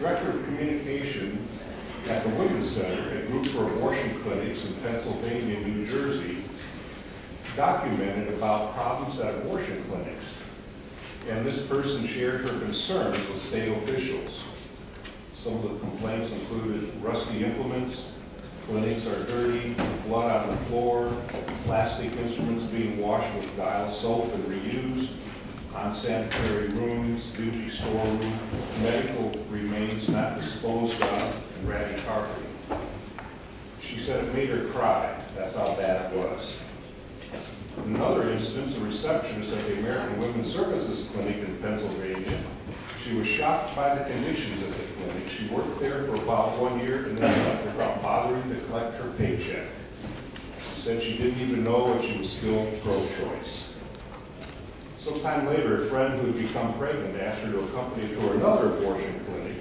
Director of Communication at the Women's Center, a group for abortion clinics in Pennsylvania and New Jersey, documented about problems at abortion clinics. And this person shared her concerns with state officials. Some of the complaints included rusty implements, clinics are dirty, blood on the floor, plastic instruments being washed with dial soap and reused, unsanitary rooms, dingy storeroom, medical remains not disposed of, and ratty carpeting. She said it made her cry. That's how bad it was. In another instance, a receptionist at the American Women's Services Clinic in Pennsylvania, she was shocked by the conditions at the clinic. She worked there for about 1 year and then left without bothering to collect her paycheck. She said she didn't even know if she was still pro-choice. Sometime later, a friend who had become pregnant asked her to accompany her to another abortion clinic.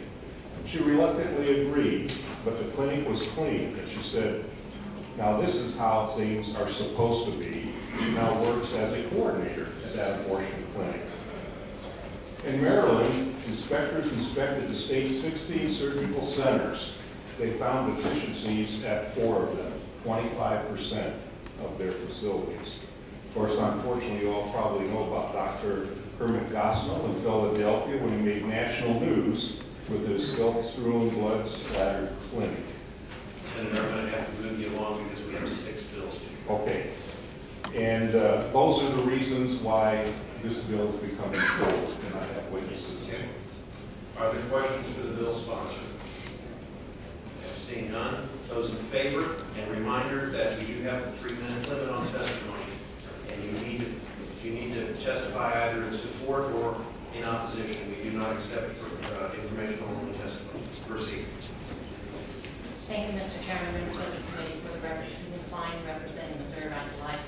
She reluctantly agreed, but the clinic was clean, and she said, "Now this is how things are supposed to be." She now works as a coordinator at that abortion clinic. In Maryland, inspectors inspected the state's 16 surgical centers. They found deficiencies at 4 of them, 25% of their facilities. Of course, unfortunately, you all probably know about Dr. Herman Gosnell in Philadelphia when he made national news with his filth-strewn, blood-splattered clinic. And I'm going to have to move you along because we have 6 bills. Okay. And those are the reasons why this bill is becoming forward, and I have witnesses. Okay. Are there questions for the bill sponsor? Seeing none, those in favor, and reminder that we do have a 3-minute limit on testimony, and you need to testify either in support or in opposition. We do not accept informational only testimony. Proceed. Thank you, Mr. Chairman, members of the committee. For the record, Susan Klein, representing Missouri Right to Life,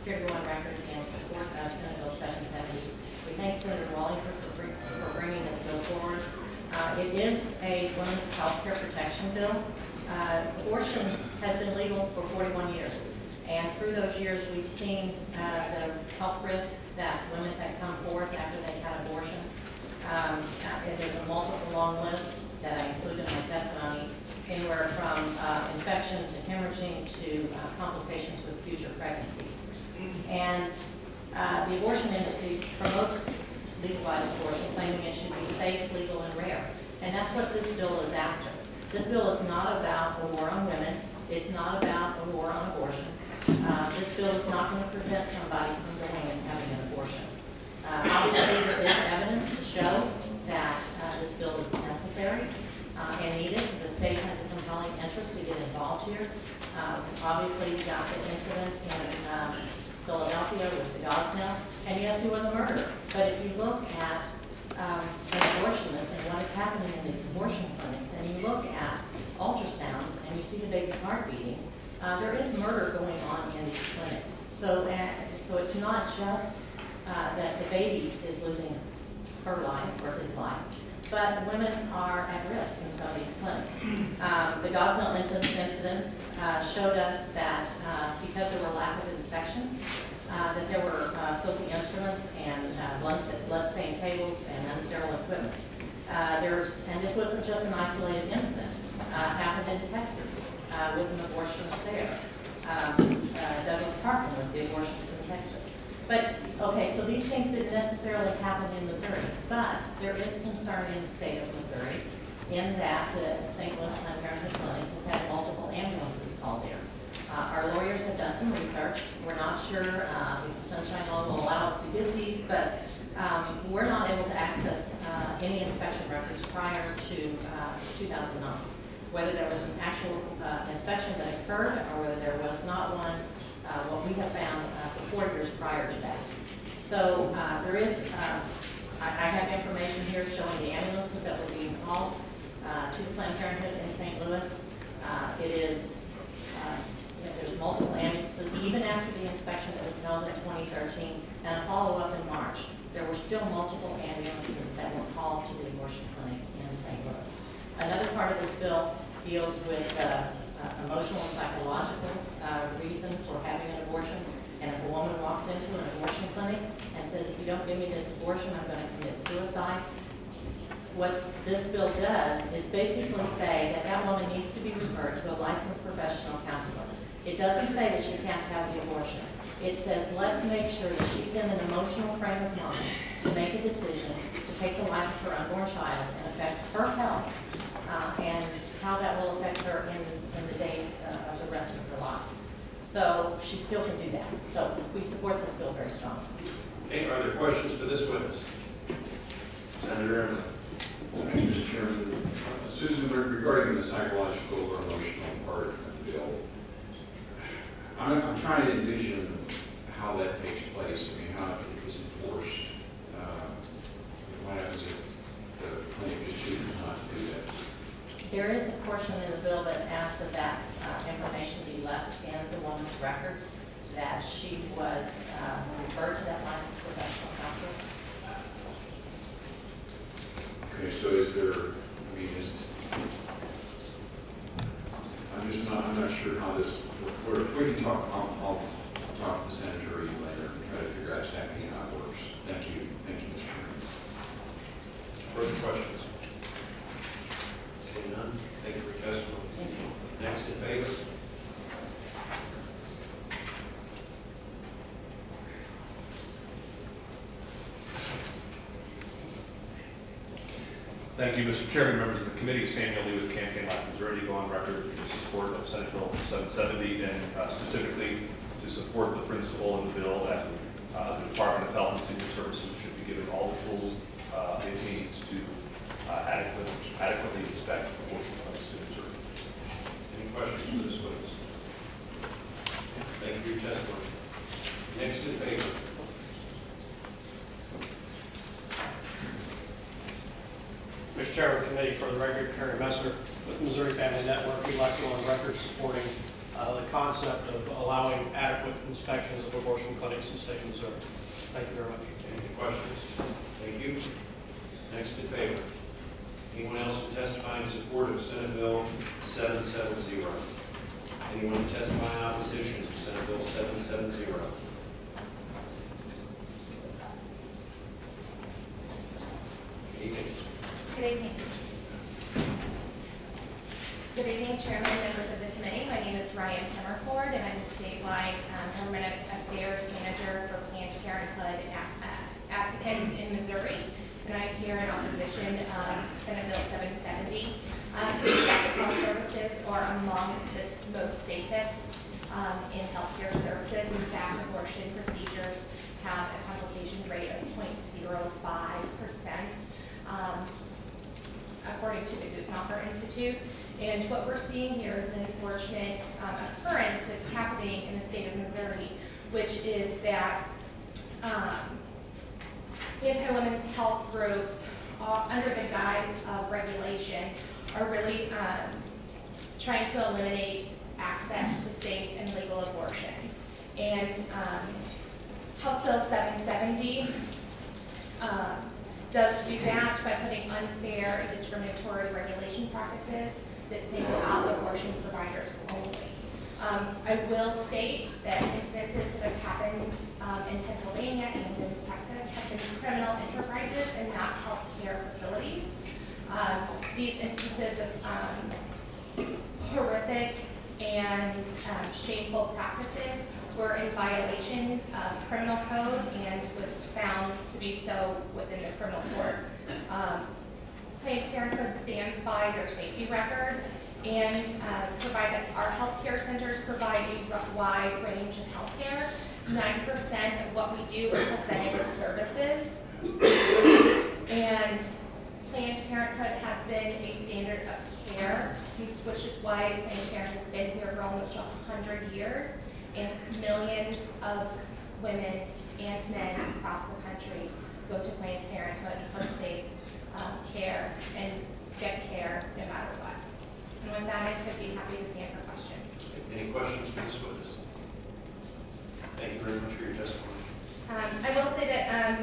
here to go on record and support Senate Bill 770. We thank Senator Wallingford for bringing this bill forward. It is a women's health care protection bill. Abortion has been legal for 41 years, and through those years we've seen the health risks that women that come forth after they've had abortion. There's a multiple long list that I include in my testimony, anywhere from infection to hemorrhaging to complications with future pregnancies. And the abortion industry promotes legalized abortion, claiming it should be safe, legal, and rare. And that's what this bill is after. This bill is not about a war on women. It's not about a war on abortion. This bill is not going to prevent somebody from going and having an abortion. Obviously, there is evidence to show that this bill is necessary and needed. The state has a compelling interest to get involved here. Obviously, we got the incident in Philadelphia with the Gosnell, and yes, he was a murderer. But if you look at an abortionist and what is happening in these abortion clinics, and you look at ultrasounds and you see the baby's heart beating, there is murder going on in these clinics. So it's not just that the baby is losing her life or his life, but women are at risk in some of these clinics. The Gosnell incidents showed us that because there were lack of inspections, that there were filthy instruments and blood-stained tables and unsterile equipment. And this wasn't just an isolated incident. Happened in Texas with an abortionist there. Douglas Harkin was the abortionist in Texas. But, okay, so these things didn't necessarily happen in Missouri, but there is concern in the state of Missouri in that the St. Louis Planned Parenthood Clinic has had multiple ambulances called there. Our lawyers have done some research. We're not sure if the Sunshine Law will allow us to give these, but we're not able to access any inspection records prior to 2009. Whether there was an actual inspection that occurred or whether there was not one, what we have found for 4 years prior to that. So there is, I have information here showing the ambulances that were being called to the Planned Parenthood in St. Louis. There's multiple ambulances, even after the inspection that was held in 2013 and a follow-up in March. There were still multiple ambulances that were called to the abortion clinic in St. Louis. Another part of this bill deals with emotional and psychological reason for having an abortion. And if a woman walks into an abortion clinic and says, if you don't give me this abortion, I'm going to commit suicide, what this bill does is basically say that that woman needs to be referred to a licensed professional counselor. It doesn't say that she can't have the abortion. It says, let's make sure that she's in an emotional frame of mind to make a decision to take the life of her unborn child and affect her health and how that will affect her in the days of the rest of her life. So she still can do that. So we support this bill very strongly. Okay, are there questions for this witness? Senator Emmer. Thank you, Mr. Chairman. Susan, regarding the psychological or emotional part of the bill, I'm trying to envision how that takes place. I mean, how it is enforced. What happens if the clinic just chooses not to do that? There is a portion in the bill that asks that that information be left in the woman's records, that she was referred to that licensed professional counselor. Okay, so is there, I mean, I'm not sure how this, we can talk, I'll talk to the senator or you later and try to figure out exactly how it works. Thank you, Mr. Chairman. Further questions? Seeing none, thank you for your testimony. Thank you. Next in favor? Thank you, Mr. Chairman, members of the committee. Samuel Lee with Campaign Life Missouri to go on record in support of Senate Bill 770 and specifically to support the principle in the bill that the Department of Health and Senior Services should be given all the tools it needs to adequately inspect abortion clinics in Missouri. Any questions for this witness? Thank you for your testimony. Next in favor? Mr. Chairman of the committee, for the record, Kerry Messer with Missouri Family Network, we'd like to go on record supporting the concept of allowing adequate inspections of abortion clinics in the state of Missouri. Thank you very much. Any questions? Thank you. Next in favor? Anyone else who testify in support of Senate Bill 770? Anyone who testify in opposition to Senate Bill 770? Good evening. Good evening, Chairman, members of the committee. My name is Ryan Summerford, and I'm the statewide government affairs manager for Planned Parenthood advocates in Missouri. And I'm here in opposition of Senate Bill 770. Reproductive health services are among the most safest in healthcare services. In fact, abortion procedures have a complication rate of 0.05%. According to the Guttmacher Institute. And what we're seeing here is an unfortunate occurrence that's happening in the state of Missouri, which is that anti-women's health groups, under the guise of regulation, are really trying to eliminate access to safe and legal abortion. And House Bill 770 does do that by putting unfair and discriminatory regulation practices that single out abortion providers only. I will state that incidences that have happened in Pennsylvania and in Texas have been criminal enterprises and not healthcare facilities. These instances of horrific and shameful practices were in violation of criminal code and was found to be so within the criminal court. Planned Parenthood stands by their safety record and provide that our healthcare centers provide a wide range of healthcare. 90% of what we do is preventative services. And Planned Parenthood has been a standard of care, which is why Planned Parenthood has been here for almost 100 years. And millions of women and men across the country go to Planned Parenthood for safe care and get care no matter what. And with that, I could be happy to stand for questions. Any questions for this witness? Thank you very much for your testimony. I will say that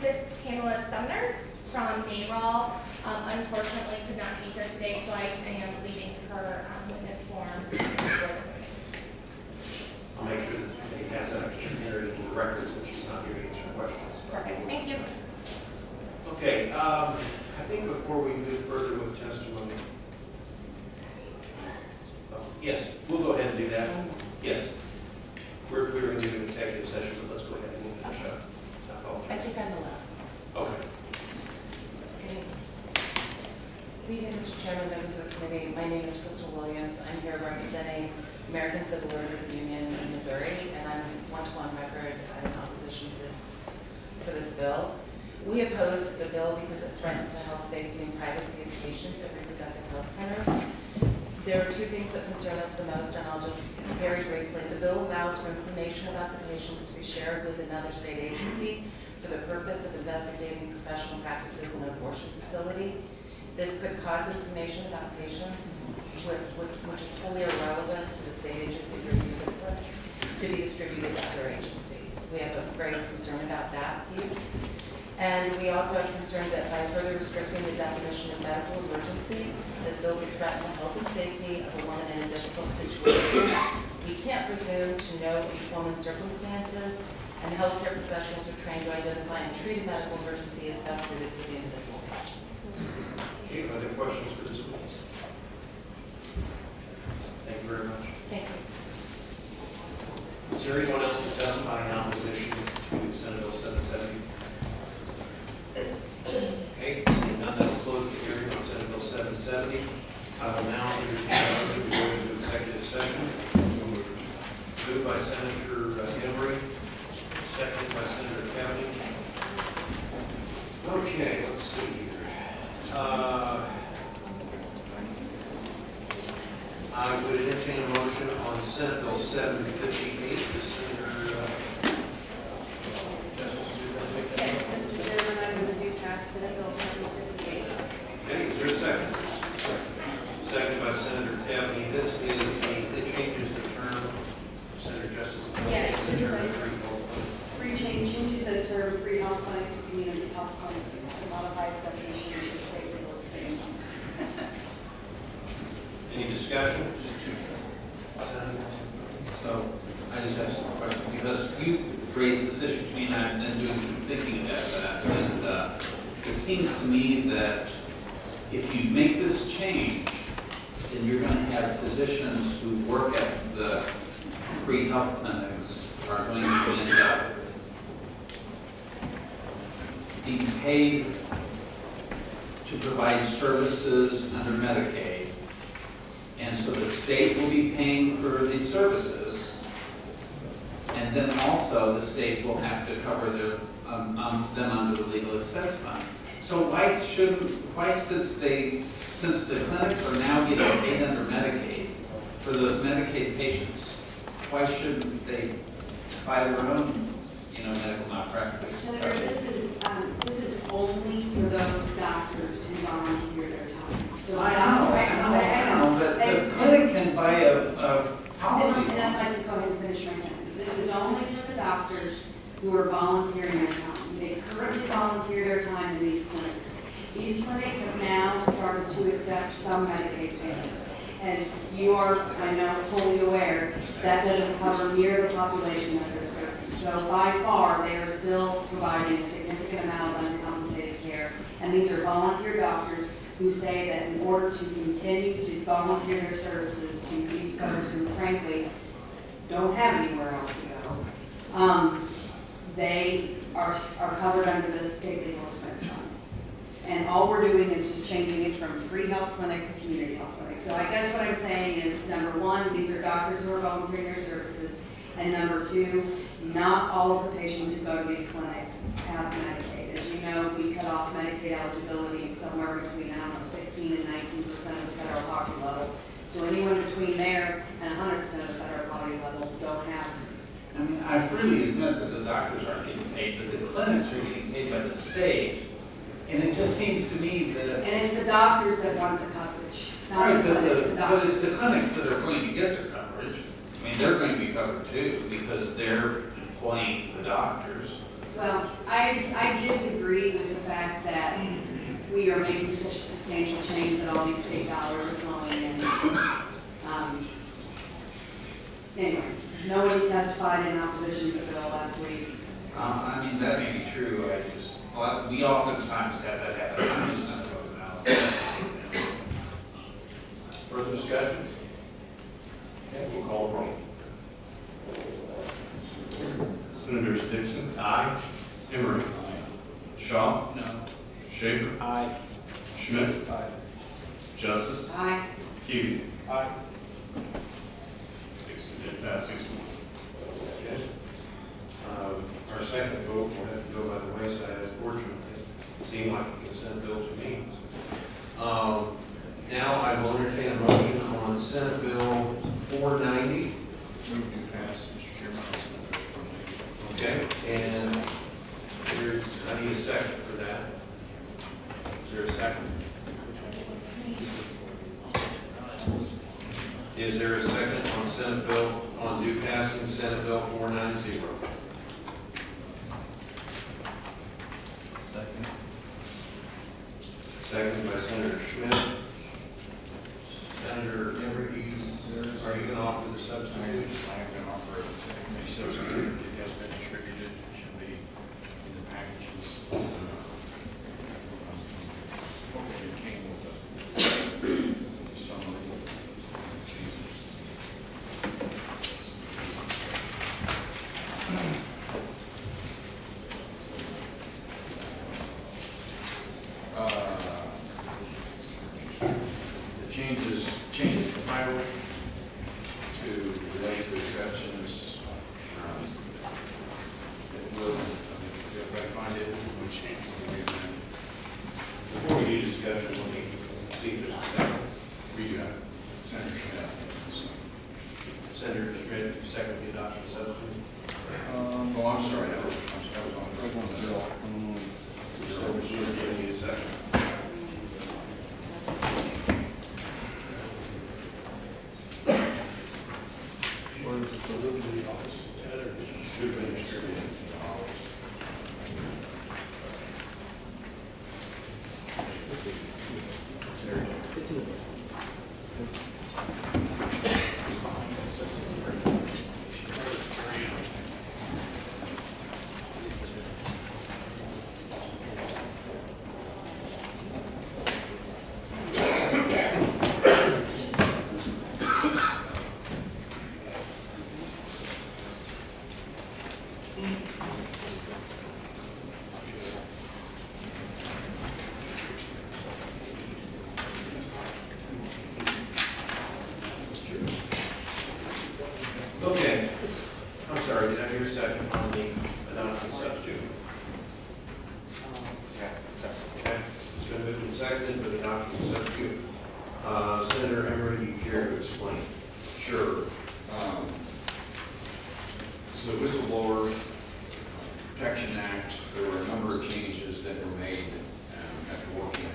Ms. Pamela Sumners from NARAL unfortunately could not be here today, so I am leaving her witness form. I'll make sure that he has that entered into the records that she's not here to answer questions. Perfect. Thank you. Okay. I think before we move further with testimony. Yes, we'll go ahead and do that. Yes. We're going to do an executive session, but let's go ahead and we'll finish up. I think I'm the last one. Okay. Good evening, Mr. Chairman, members of the committee. My name is Crystal Williams. I'm here representing American Civil Liberties Union in Missouri, and I'm one-to-one record in opposition to this bill. We oppose the bill because it threatens the health, safety, and privacy of patients at reproductive health centers. There are two things that concern us the most, and I'll just very briefly. The bill allows for information about the patients to be shared with another state agency for the purpose of investigating professional practices in an abortion facility. This could cause information about patients, which is fully irrelevant to the state agency's review input, to be distributed to other agencies. We have a great concern about that piece. And we also have concern that by further restricting the definition of medical emergency, this bill would threaten the health and safety of a woman in a difficult situation. We can't presume to know each woman's circumstances, and healthcare professionals are trained to identify and treat a medical emergency as best suited for the individual patient. Okay, other questions for this witness? Thank you very much. Thank you. Is there anyone else to testify in opposition to Senate Bill 770? Okay, seeing none, that will close the hearing on Senate Bill 770. I will now entertain a motion to go into executive session. Moved by Senator Embry, seconded by Senator Kavanaugh. Okay, let's see here. I would entertain a motion on Senate Bill 758. Senator Justice, do that. Yes, Mr. Chairman, I move to pass Senate Bill 758. Okay, is there a second? Seconded by Senator Kavanaugh. This is the changes the term, Senator Justice. Yes, the this term is free health clinics. Changes the term free health clinic to community health clinic to modify its definition of the state legal expansion. Any discussion? So I just have some questions because you raised this issue to me and I've been doing some thinking about that. And it seems to me that if you make this change, then you're going to have physicians who work at the free health clinics are going to end up being paid to provide services under Medicaid. And so the state will be paying for these services. And then also the state will have to cover their, them under the legal expense fund. So why since the clinics are now getting paid under Medicaid for those Medicaid patients, why shouldn't they buy their own, medical malpractice? Senator, this is only for those doctors who volunteer their time. So I know, but the clinic can buy a policy. And I'd like to go ahead and finish my sentence. This is only for the doctors who are volunteering their time. They currently volunteer their time in these clinics. These clinics have now started to accept some Medicaid payments. As you are, I know, fully aware, that doesn't cover near the population that they're serving. So by far, they are still providing a significant amount of uncompensated care. And these are volunteer doctors who say that in order to continue to volunteer their services to these folks who frankly don't have anywhere else to go, they are covered under the state legal expense fund. And all we're doing is just changing it from free health clinic to community health clinic. So I guess what I'm saying is, number one, these are doctors who are volunteering their services. And number two, not all of the patients who go to these clinics have Medicaid. As you know, we cut off Medicaid eligibility somewhere between, 16 and 19% of the federal poverty level. So anyone between there and 100% of the federal poverty level don't have. I mean, I freely admit that the doctors aren't getting paid, but the clinics are getting paid by the state. And it just seems to me that... And it's the doctors that want the coverage, not Right, the clinic, but it's the clinics that are going to get the coverage. I mean, they're going to be covered too, because they're employing the doctors. Well, I disagree with the fact that we are making such a substantial change that all these state dollars are flowing in. Anyway, nobody testified in opposition to the bill last week. I mean, that may be true. We oftentimes have that happen. I'm just not discussion? Okay, we'll call the roll. Senators Dixon, Aye. Emery, Shaw, No. Schaefer, Aye. Schmidt, Aye. Justice, Aye. Key. Aye. 6 to 1. Okay. Our second vote will have to go by the wayside, unfortunately. Seemed like a consent bill to me. Now I will entertain a motion on Senate Bill 490. Move to pass, Mr. Chairman. Okay, and I need a second for that. Is there a second? Is there a second on Senate Bill, on due passing Senate Bill 490? Second. Second by Senator Schmidt. Senator Emery, are you going to offer the substitute? I have been offered a committee substitute. It has been distributed. It should be in the packages. Hopefully it came with a summary of changes. The changes the title to relate to exceptions. It will, if everybody find it, we change it. Before we do discussion, let me see if there's a second. We do have Senator Schmidt. Senator Schmidt, second the adoption substitute. Oh, I'm sorry, that was on the bill. So we should give you a second. Where is the delivery office? Should have been distributed. Okay. I'm sorry, did I hear a second on the adoption substitute? Okay. It's been moved and seconded for the adoption substitute. Senator Emery, do you care to explain? Sure. So Whistleblower Protection Act, there were a number of changes that were made after working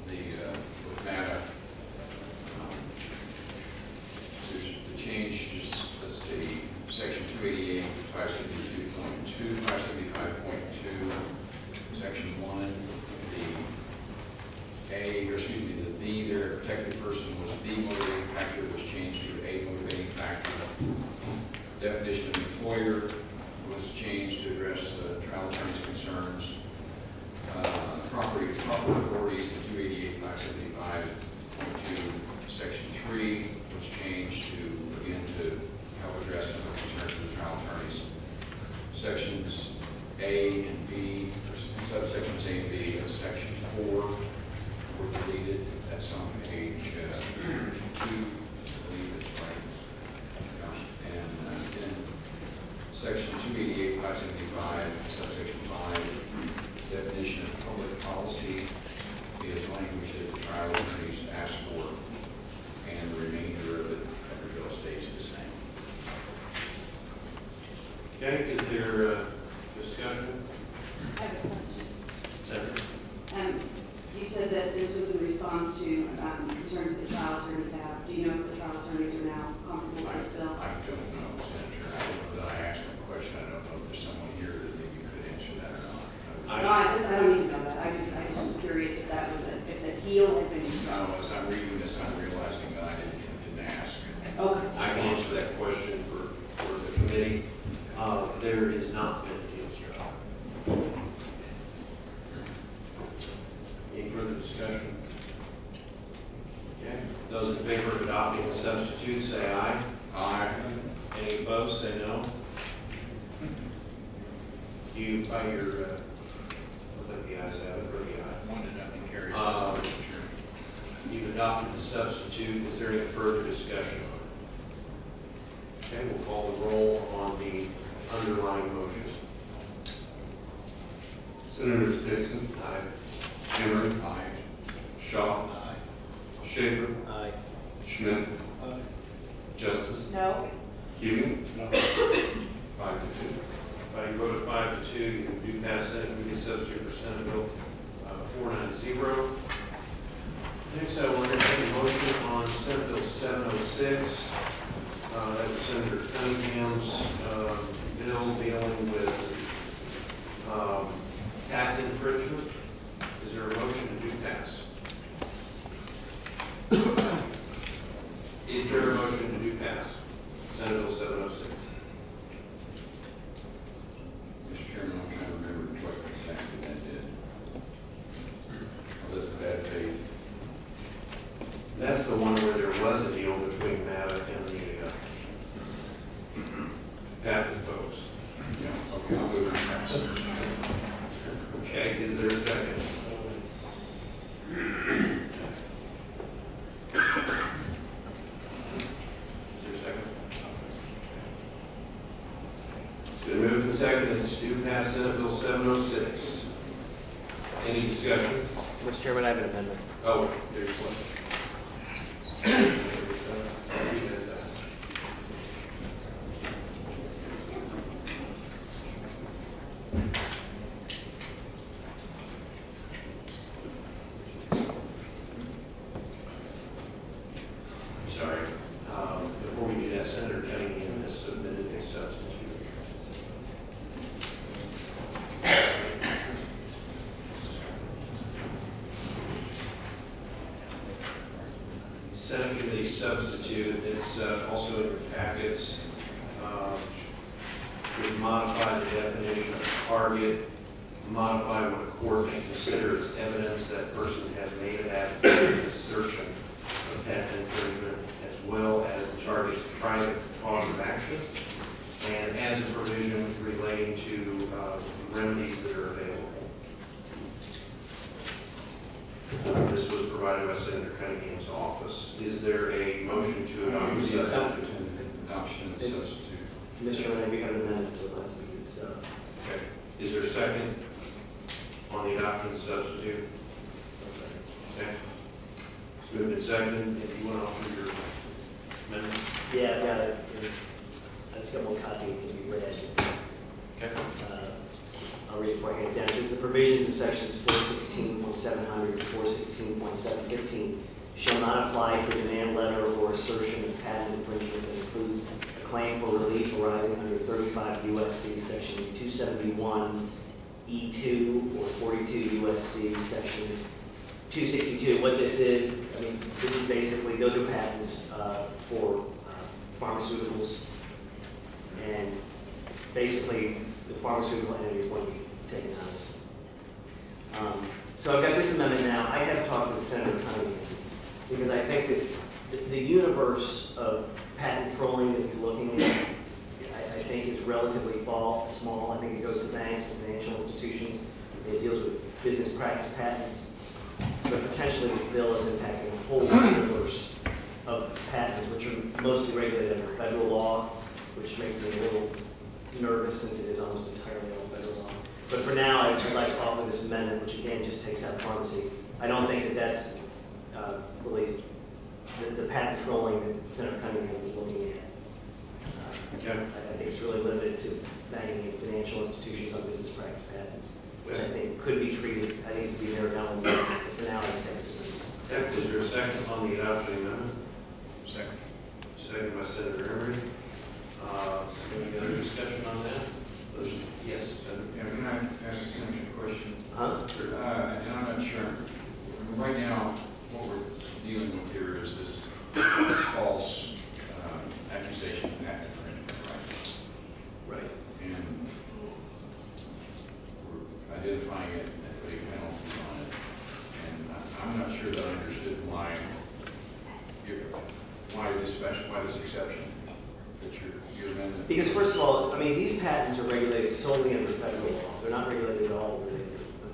with MATA. The change is, let's see, section 288, 572.2, 575.2, section 1, the B there, protected person was the motivating factor, was changed to a motivating factor. Definition of employer was changed to address the trial attorney's concerns. Proper authorities in 288, 575.2, section 3 was changed to help address some of the concerns of the trial attorneys. Sections A and B, subsections A and B of section 4 were deleted. That's on page 2, I believe it's right. And in section 288, 575, subsection 5, definition of public policy is language that the trial attorneys asked for, and the remainder of it, every bill stays the same. Okay, is there discussion? I have a question. Senator? You said that this was in response to concerns that the trial attorneys have. Do you know if the trial attorneys are now comfortable with this bill? I don't know, Senator. I don't know that I asked that question. I don't know if there's someone here that maybe could answer that or not. No, I don't need to know that. I just was curious if that was, if the deal had been. No, as I'm reading this, I'm realizing that I didn't ask. Okay. I can answer that question for the committee. There is not been a deal struck. Any further discussion? Okay, those Those in favor of adopting the substitute, say aye. Aye. Any opposed, say no. Do you, by your, look like the ayes have it, or the aye? 1-0 carries. You've adopted the substitute. Is there any further discussion? Okay, we'll call the roll on the underlying motions. Senators Dixon, Aye. Henry, Aye. Shaw, Schaefer, Aye. Schmidt, Aye. Justice, No. Keating, No. 5-2. By your vote of 5-2, you do pass Senate Committee Substitute for Senate Bill 490. Next, I will entertain a motion on Senate Bill 706. That was Senator Cunningham's bill dealing with patent infringement. Is there a motion to do pass? Is there a motion to do pass? Senate Bill 706. Mr. Chairman, I'm trying to remember what exactly that did. Oh, that's bad faith. That's the one where there was a deal between Mavic and the patent folks. Yeah, okay, I'll move it next. Okay, is there a second? Is there a second? It's been moved and seconded to pass Senate Bill 706. Any discussion? Mr. Chairman, I have an amendment. Oh, there's one. Sorry. Before we do that, Senator Cunningham has submitted a substitute. Senate Committee substitute, it's also in your packets. We've modified the definition of target, modified what a court may consider as evidence that a person has made an affidavit assertion of patent infringement, as well as the target's private cause of action, and adds a provision relating to remedies that are available. This was provided by Senator Cunningham's office. Is there a motion to adopt the substitute? Adoption of the substitute. Mr. Chairman, we have an amendment to the Okay. Is there a second on the adoption of the substitute? Okay. It's moved and seconded. If you want to offer your amendment. Yeah, I've got it. I just got one copy. It can be read as you. Okay. I'll read it before I get it down. It says the provisions of sections 416.700 to 416.715 shall not apply for demand letter or assertion of patent infringement that includes a claim for relief arising under 35 U.S.C. section 271 E2 or 42 U.S.C. section 262. What this is, I mean, this is basically, those are patents for pharmaceuticals, and basically the pharmaceutical entity is going to be taken out of this. So I've got this amendment now. I have talked with Senator Cunningham because I think that the universe of patent trolling that he's looking at, I think is relatively small. I think it goes to banks and financial institutions. It deals with business practice patents. But potentially this bill is impacting a whole universe of patents, which are mostly regulated under federal law, which makes me a little nervous since it is almost entirely all federal law. But for now, I'd like to offer this amendment, which again just takes out pharmacy. I don't think that that's really the patent trolling that Senator Cunningham is looking at. Okay. I think it's really limited to banking and financial institutions on business practice patents, which I think could be treated, I think, to be narrowed down a little bit. But for now, I just have this amendment. Okay. Is there a second on the adoption amendment? Second. Second by Senator Emery. Any other discussion on that? Yes, Senator. Yeah, can I ask a senator a question? Huh? And I'm not sure. Right now, what we're dealing with here is this false accusation of patent infringement, right? Right. And we're identifying it and putting penalties on it. And I'm not sure that I understood why. why this special, why this exception? That's your amendment? Because first of all, I mean, these patents are regulated solely under federal law. They're not regulated at all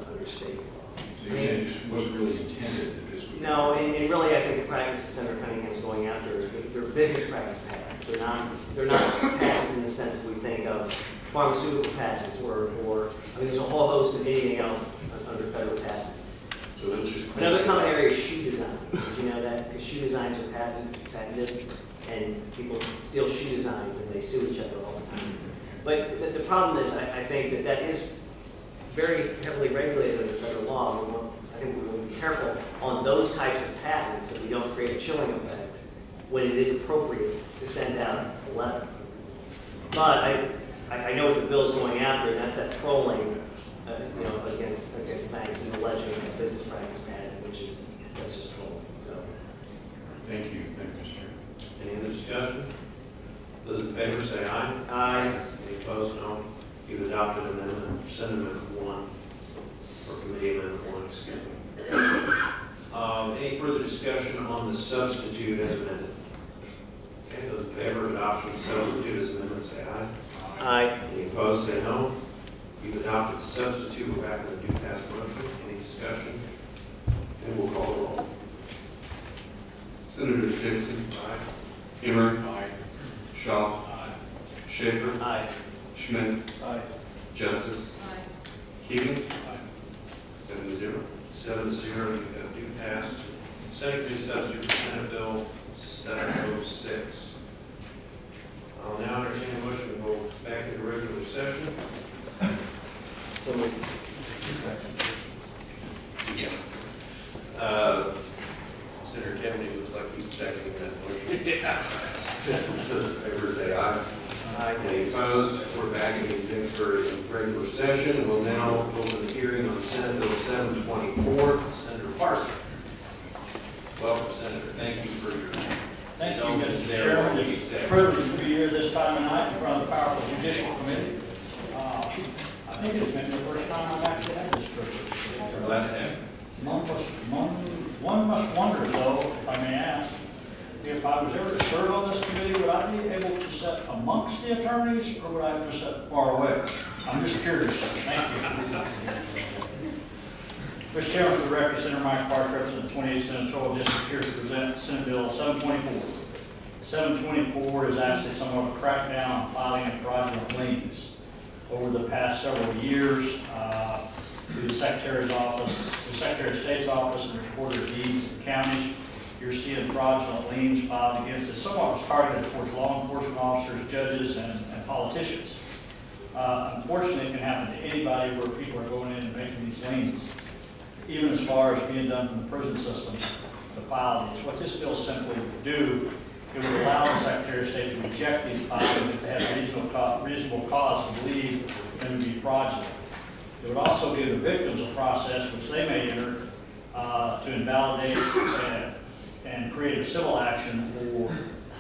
under state law. So you're saying it just wasn't really intended that this would? No, and really, I think the practice that Senator Cunningham is going after is they're business practice patents. They're not patents in the sense we think of pharmaceutical patents or I mean, there's a whole host of anything else under federal patent. So that's just. Another common area is shoe design. Did you know that? Because shoe designs are patented, and people steal shoe designs and they sue each other all the time. But the problem is, I think that is very heavily regulated under federal law. I think we will be careful on those types of patents that we don't create a chilling effect when it is appropriate to send out a letter. But I know what the bill is going after, and that's that trolling, against banks and alleging a business practice patent, that's just trolling. So, Thank you, Mr. Chair. Any other discussion? Those in favor say aye. Aye. Any opposed, no. You've adopted amendment, Senate Amendment 1, or Committee Amendment 1, excuse me. Any further discussion on the substitute as amended? Okay, those in favor of adoption of the substitute as amended say aye. Aye. Any opposed, say no. You've adopted the substitute. We're back to the do pass motion. Any discussion? And we'll call the roll. Senator Dixon. Aye. Emmer. Aye. Shaw. Schaefer. Aye. Schmidt. Aye. Justice. Keating. 7-0. 7-0, do passed. Senate Committee substitute for Senate Bill 706. I'll now entertain a motion to go back into regular session. So moved. Yeah. Senator Kennedy looks like he's seconding that motion. Those in favor say aye. Aye. Any opposed? We're back in regular session. We'll now open the hearing on Senate Bill 724. Senator Parson. Welcome, Senator. Thank you for your Thank you, indulgence Mr. there. Chairman. What do you It's say? a privilege to be here this time of night in front of the powerful judicial committee. I think it's been the first time I've actually had this privilege. We're glad to have you. One must wonder, though, if I may ask, if I was ever to serve on this committee, would I be able to sit amongst the attorneys, or would I have to sit far away? I'm just curious. Thank you. Mr. Chairman, for the record, Senator Mike Park, representing the 28th Senatorial District, here to present Senate Bill 724. 724 is actually somewhat of a crackdown on filing of fraudulent liens. Over the past several years, through the Secretary's office, the Secretary of State's office, and the Recorder of Deeds in counties, you're seeing fraudulent liens filed against it. Somewhat was targeted towards law enforcement officers, judges, and politicians. Unfortunately, it can happen to anybody where people are going in and making these liens, even as far as being done from the prison system to file these. What this bill simply would do, it would allow the Secretary of State to reject these filings if they have reasonable cause to believe them to be fraudulent. It would also give the victims a process which they may enter to invalidate and create a civil action for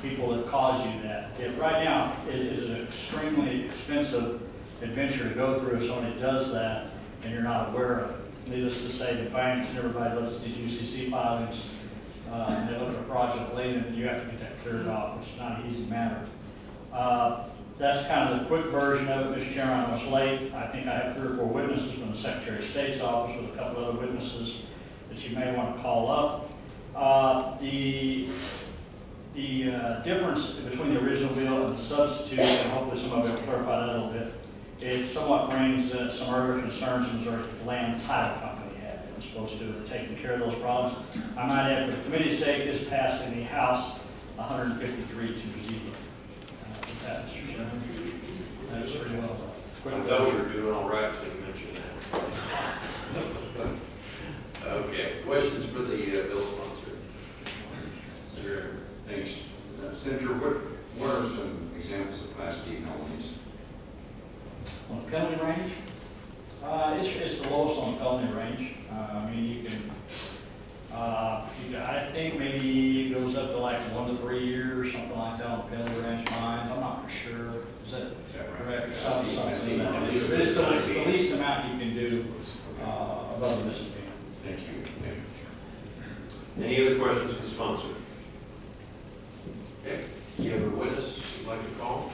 people that cause you that. Right now, it is an extremely expensive adventure to go through if somebody does that and you're not aware of it. Needless to say, the banks and everybody looks at these UCC filings, and they look at a fraudulent lien, and you have to get that cleared off, which is not an easy matter. That's kind of the quick version of it, Mr. Chairman. I was late. I think I have 3 or 4 witnesses from the Secretary of State's office with a couple other witnesses that you may want to call up. The difference between the original bill and the substitute, and hopefully somebody will clarify that a little bit, it somewhat brings some earlier concerns in Missouri that the land title company had. It was supposed to have taken care of those problems. I might add, for the committee's sake, this passed in the House 153 to 0. That is pretty well done. I thought we were doing all right until you mentioned that. Okay, questions for the bill sponsor? Senator. Thanks. Senator, what are some examples of Class D felonies? On the penalty range, it's the lowest on the penalty range. I mean, you can, I think maybe it goes up to like 1 to 3 years, something like that on the penalty range mines. I'm not for sure. Is that correct? It's the least amount you can do above the misdemeanor. Thank you. Any other questions for the sponsor? Do you have a witness you'd like to call?